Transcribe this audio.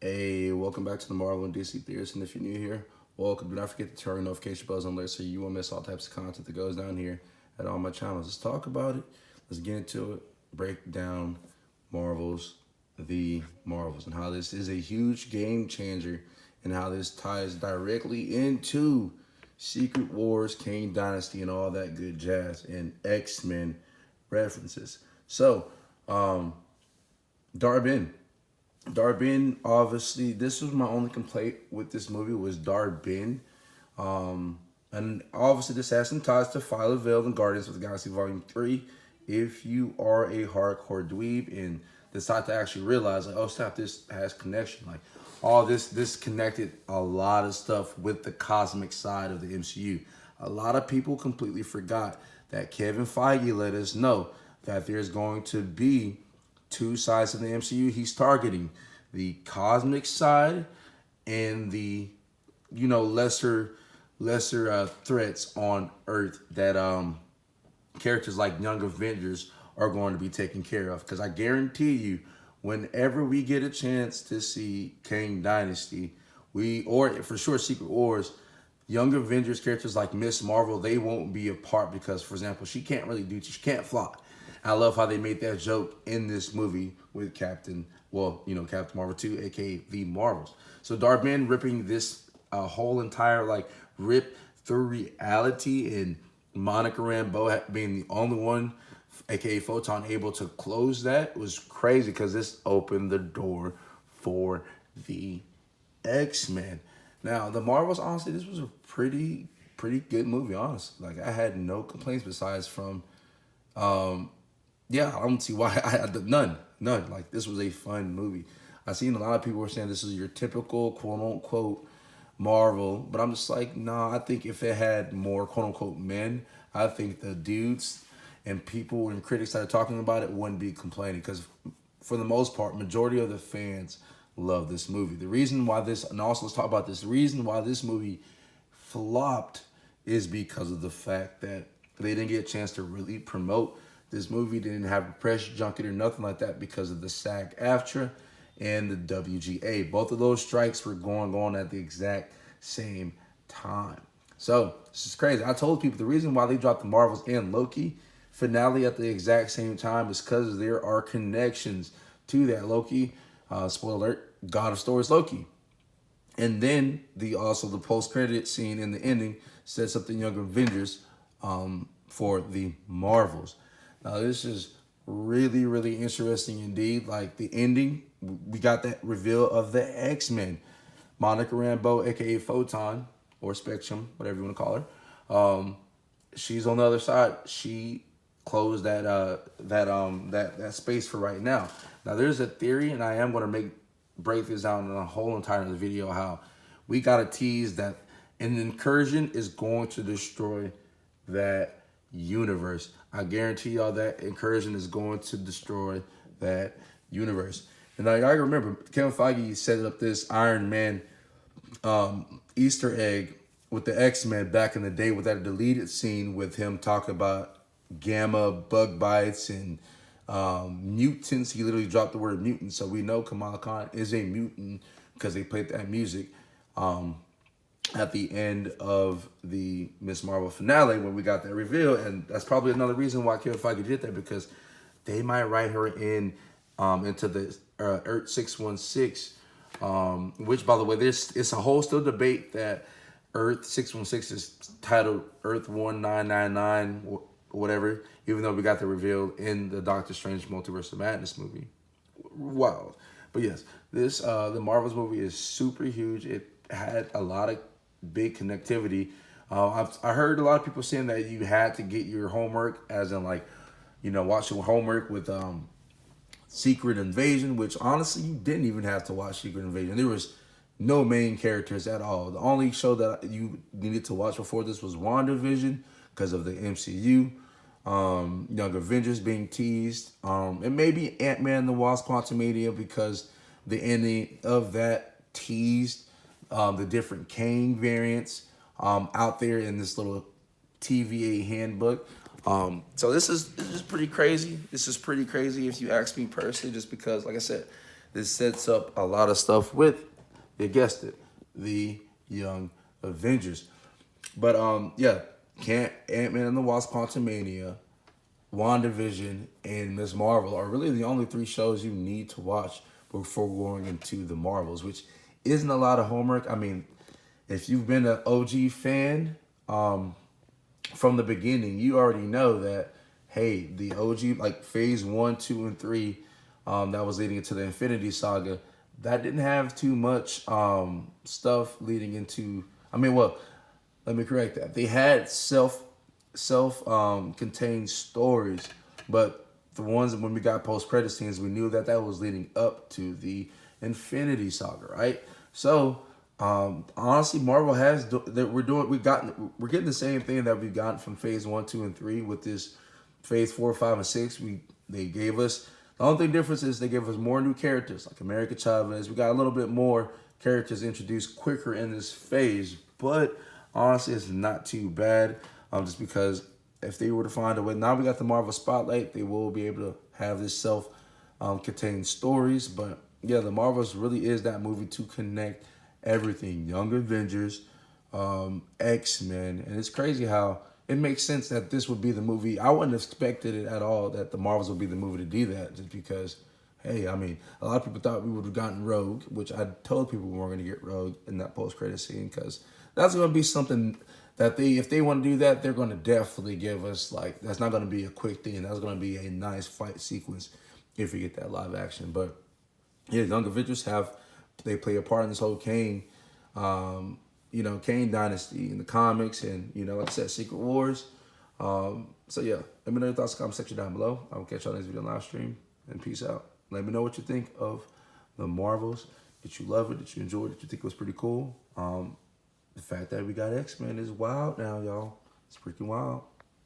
Hey, welcome back to the Marvel and DC Theorists. And if you're new here, welcome. Do not forget to turn on notification bells on there so you won't miss all types of content that goes down here at all my channels. Let's talk about it. Let's get into it. Break down the Marvels, and how this is a huge game changer, and how this ties directly into Secret Wars, Kane Dynasty, and all that good jazz, and X-Men references. So, Darbin. Darbin, obviously, this was my only complaint with this movie was Darbin. And obviously this has some ties to Violet Veil and Guardians of the Galaxy Volume 3. If you are a hardcore dweeb and decide to actually realize, like, oh snap, this has connection. Like, all this connected a lot of stuff with the cosmic side of the MCU. A lot of people completely forgot that Kevin Feige let us know that there's going to be two sides of the MCU he's targeting: the cosmic side and the, lesser threats on Earth that characters like Young Avengers are going to be taken care of. Because I guarantee you, whenever we get a chance to see Kang Dynasty, or for sure Secret Wars, Young Avengers characters like Miss Marvel, they won't be a part because, for example, she can't fly. I love how they made that joke in this movie with Captain Marvel 2, aka the Marvels. So Darben ripping this whole entire rip through reality, and Monica Rambeau being the only one, aka Photon, able to close that was crazy, because this opened the door for the X-Men. Now, the Marvels, honestly, this was a pretty good movie, honestly. Like, I had no complaints besides from, I don't see why I had none. Like, this was a fun movie. I've seen a lot of people were saying this is your typical quote unquote Marvel, but I'm just like, nah, I think if it had more quote unquote men, I think the dudes and people and critics that are talking about it wouldn't be complaining, because for the most part, majority of the fans love this movie. The reason why and also let's talk about this, the reason why this movie flopped is because of the fact that they didn't get a chance to really promote this movie. Didn't have a press junket or nothing like that because of the SAG-AFTRA and the WGA. Both of those strikes were going on at the exact same time. So this is crazy. I told people the reason why they dropped the Marvels and Loki finale at the exact same time is because there are connections to that. Loki, spoiler alert, God of Stories Loki. And then the post-credit scene in the ending sets up the Young Avengers for the Marvels. Now, this is really interesting indeed. Like, the ending, we got that reveal of the X-Men. Monica Rambeau, aka Photon, or Spectrum, whatever you want to call her. She's on the other side. She closed that space for right now. Now, there's a theory, and I am going to break this down in a whole entire video, how we got to tease that an incursion is going to destroy that universe. I guarantee y'all that incursion is going to destroy that universe. And I remember Kevin Feige set up this Iron Man Easter egg with the X-Men back in the day, with that deleted scene with him talking about gamma bug bites and mutants. He literally dropped the word mutant, so we know Kamala Khan is a mutant because they played that music at the end of the Miss Marvel finale when we got that reveal. And that's probably another reason why Kevin Feige did that, because they might write her into the Earth 616, which, by the way, it's a whole still debate that Earth 616 is titled Earth 1999 whatever, even though we got the reveal in the Doctor Strange Multiverse of Madness movie. Wow. But yes, the Marvels movie is super huge. It had a lot of big connectivity. I heard a lot of people saying that you had to get your homework, as in watch your homework with Secret Invasion, which honestly you didn't even have to watch Secret Invasion. There was no main characters at all. The only show that you needed to watch before this was WandaVision because of the MCU. Young Avengers being teased, and maybe Ant-Man and the Wasp: Quantumania, because the ending of that teased the different Kang variants out there in this little TVA handbook. So this is pretty crazy. This is pretty crazy if you ask me personally, just because, like I said, this sets up a lot of stuff with, you guessed it, the Young Avengers. But yeah, can't Ant-Man and the Wasp: Quantumania, WandaVision, and Miss Marvel are really the only three shows you need to watch before going into the Marvels, which isn't a lot of homework. I mean, if you've been an OG fan from the beginning, you already know that, hey, the OG, like phase 1, 2, and 3, that was leading into the Infinity Saga, that didn't have too much stuff leading into, I mean, well, let me correct that. They had contained stories, but the ones when we got post credit scenes, we knew that that was leading up to the Infinity Saga, right? So honestly, Marvel has that we're getting the same thing that we've gotten from Phase 1, 2, and 3 with this Phase 4, 5, and 6. They gave us, the only thing difference is they gave us more new characters like America Chavez. We got a little bit more characters introduced quicker in this phase, but honestly, it's not too bad. Just because if they were to find a way, now we got the Marvel Spotlight, they will be able to have this contained stories. But yeah, the Marvels really is that movie to connect everything. Young Avengers, X-Men, and it's crazy how it makes sense that this would be the movie. I wouldn't have expected it at all that the Marvels would be the movie to do that, just because, hey, I mean, a lot of people thought we would have gotten Rogue, which I told people we weren't going to get Rogue in that post-credit scene, because that's going to be something that if they want to do that, they're going to definitely give us, like, that's not going to be a quick thing. That's going to be a nice fight sequence if we get that live action. But yeah, Young Avengers they play a part in this whole Kane, Kane dynasty in the comics, and like I said, Secret Wars. So yeah, let me know your thoughts in the comment section down below. I will catch y'all next video live stream, and peace out. Let me know what you think of the Marvels. Did you love it? Did you enjoy it? Did you think it was pretty cool? The fact that we got X-Men is wild now, y'all. It's freaking wild.